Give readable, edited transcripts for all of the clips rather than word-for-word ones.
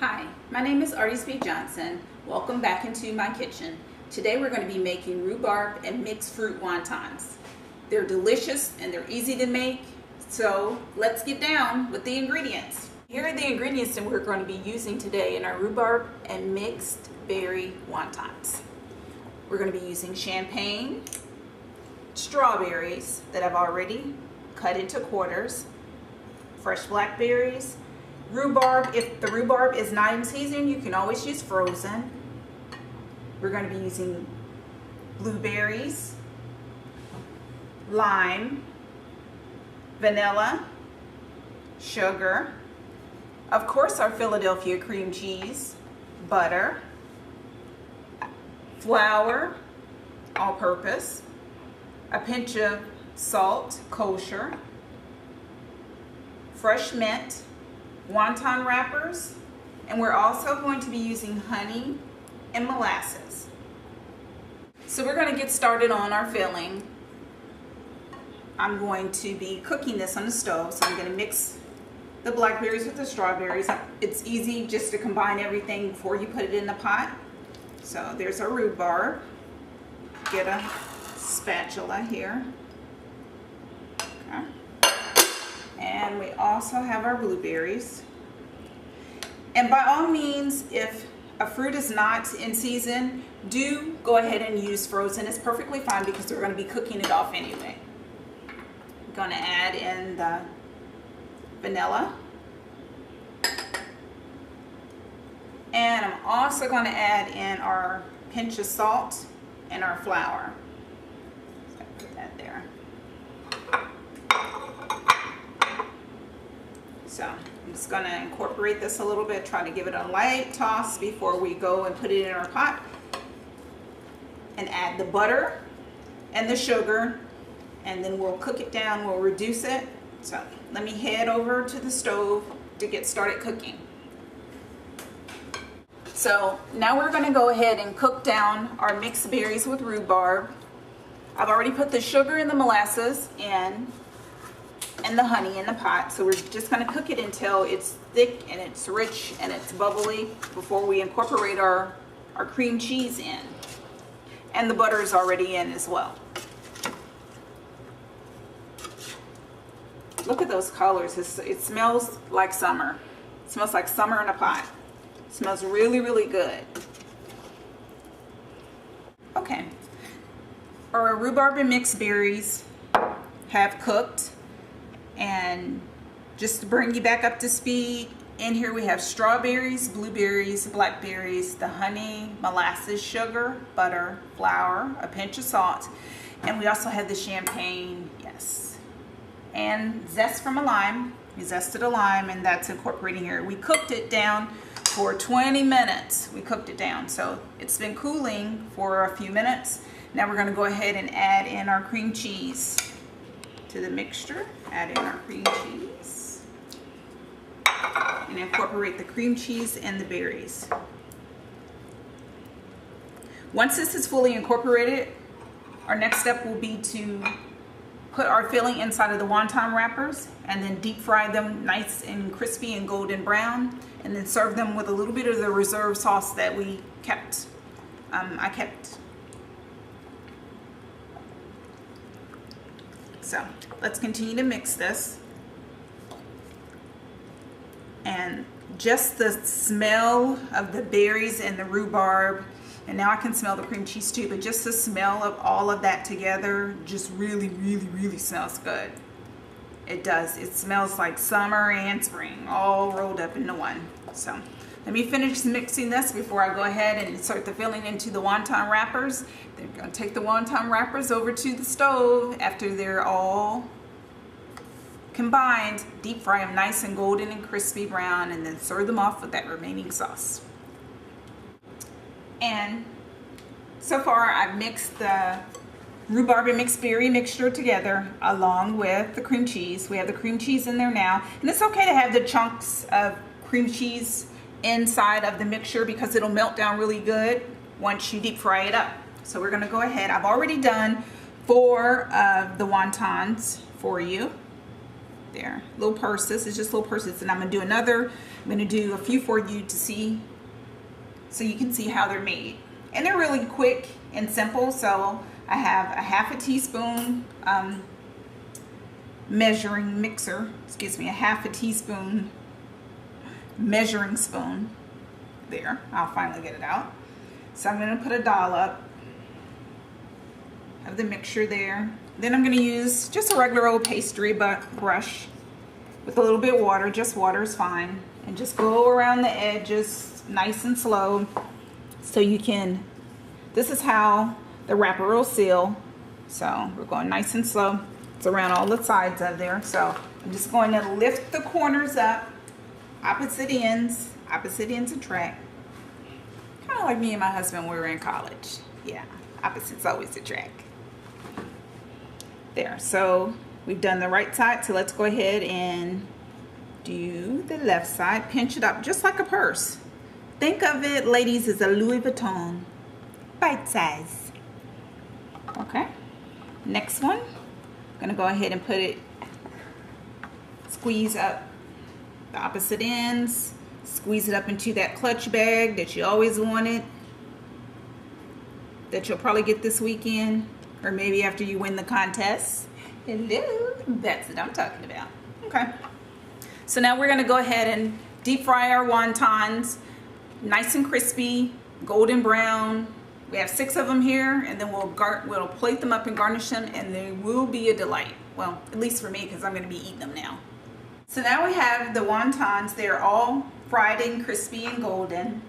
Hi, my name is Ardy Johnson. Welcome back into my kitchen. Today we're going to be making rhubarb and mixed fruit wontons. They're delicious and they're easy to make, so let's get down with the ingredients. Here are the ingredients that we're going to be using today in our rhubarb and mixed berry wontons. We're going to be using champagne, strawberries that I've already cut into quarters, fresh blackberries, rhubarb. If the rhubarb is not in season, you can always use frozen. We're going to be using blueberries, lime, vanilla, sugar, of course our Philadelphia cream cheese, butter, flour, all-purpose, a pinch of salt, kosher, fresh mint, wonton wrappers, and we're also going to be using honey and molasses. So we're going to get started on our filling. I'm going to be cooking this on the stove, so I'm going to mix the blackberries with the strawberries. It's easy just to combine everything before you put it in the pot. So there's our rhubarb. Get a spatula here. Okay. And we also have our blueberries. And by all means, if a fruit is not in season, do go ahead and use frozen. It's perfectly fine because we're going to be cooking it off anyway. I'm going to add in the vanilla. And I'm also going to add in our pinch of salt and our flour. So put that there. So I'm just going to incorporate this a little bit, try to give it a light toss before we go and put it in our pot. And add the butter and the sugar, and then we'll cook it down, we'll reduce it. So let me head over to the stove to get started cooking. So now we're going to go ahead and cook down our mixed berries with rhubarb. I've already put the sugar and the molasses in and the honey in the pot, so we're just going to cook it until it's thick and it's rich and it's bubbly before we incorporate our cream cheese in. And the butter is already in as well. Look at those colors. It smells like summer. It smells like summer in a pot. It smells really, really good. Okay. Our rhubarb and mixed berries have cooked. And just to bring you back up to speed, in here we have strawberries, blueberries, blackberries, the honey, molasses, sugar, butter, flour, a pinch of salt, and we also have the champagne, yes, and zest from a lime. We zested a lime, and that's incorporating here. We cooked it down for 20 minutes. We cooked it down, so it's been cooling for a few minutes. Now we're going to go ahead and add in our cream cheese to the mixture. Add in our cream cheese and incorporate the cream cheese and the berries. Once this is fully incorporated, our next step will be to put our filling inside of the wonton wrappers and then deep fry them nice and crispy and golden brown, and then serve them with a little bit of the reserve sauce that we kept. I kept. So let's continue to mix this. And just the smell of the berries and the rhubarb, and now I can smell the cream cheese too, but just the smell of all of that together just really, really, really smells good. It does. It smells like summer and spring all rolled up into one. So let me finish mixing this before I go ahead and insert the filling into the wonton wrappers. Then I'm going to take the wonton wrappers over to the stove after they're all combined, deep fry them nice and golden and crispy brown, and then serve them off with that remaining sauce. And so far I've mixed the rhubarb and mixed berry mixture together along with the cream cheese. We have the cream cheese in there now, and it's okay to have the chunks of cream cheese inside of the mixture because it'll melt down really good once you deep fry it up. So we're going to go ahead. I've already done 4 of the wontons for you. There, little purses. It's just little purses, and I'm gonna do another. I'm gonna do a few for you to see, so you can see how they're made. And they're really quick and simple. So I have a half a teaspoon measuring mixer. Excuse me, a half a teaspoon measuring spoon. There, I'll finally get it out. So I'm gonna put a dollop of the mixture there. Then I'm gonna use just a regular old pastry brush with a little bit of water. Just water is fine. And just go around the edges nice and slow, so you can, this is how the wrapper will seal. So we're going nice and slow. It's around all the sides of there. So I'm just going to lift the corners up, opposite ends attract. Kind of like me and my husband when we were in college. Yeah, opposites always attract. There, so we've done the right side, so let's go ahead and do the left side. Pinch it up just like a purse. Think of it, ladies, as a Louis Vuitton, bite size. Okay, next one, I'm gonna go ahead and put it, squeeze up the opposite ends, squeeze it up into that clutch bag that you always wanted, that you'll probably get this weekend, or maybe after you win the contest. Hello, that's what I'm talking about. Okay, so now we're gonna go ahead and deep fry our wontons, nice and crispy, golden brown. We have 6 of them here, and then we'll plate them up and garnish them, and they will be a delight. Well, at least for me, because I'm gonna be eating them now. So now we have the wontons. They're all fried and crispy and golden.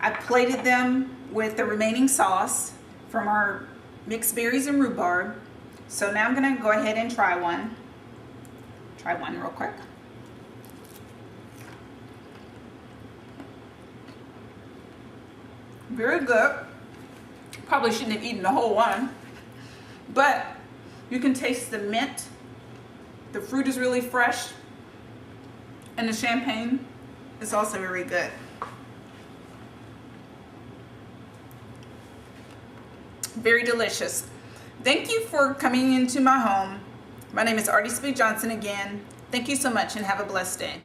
I plated them with the remaining sauce from our mixed berries and rhubarb. So now I'm gonna go ahead and try one. Try one real quick. Very good. Probably shouldn't have eaten the whole one, but you can taste the mint. The fruit is really fresh, and the champagne is also very good. Very delicious. Thank you for coming into my home. My name is Ardy Johnson again. Thank you so much, and have a blessed day.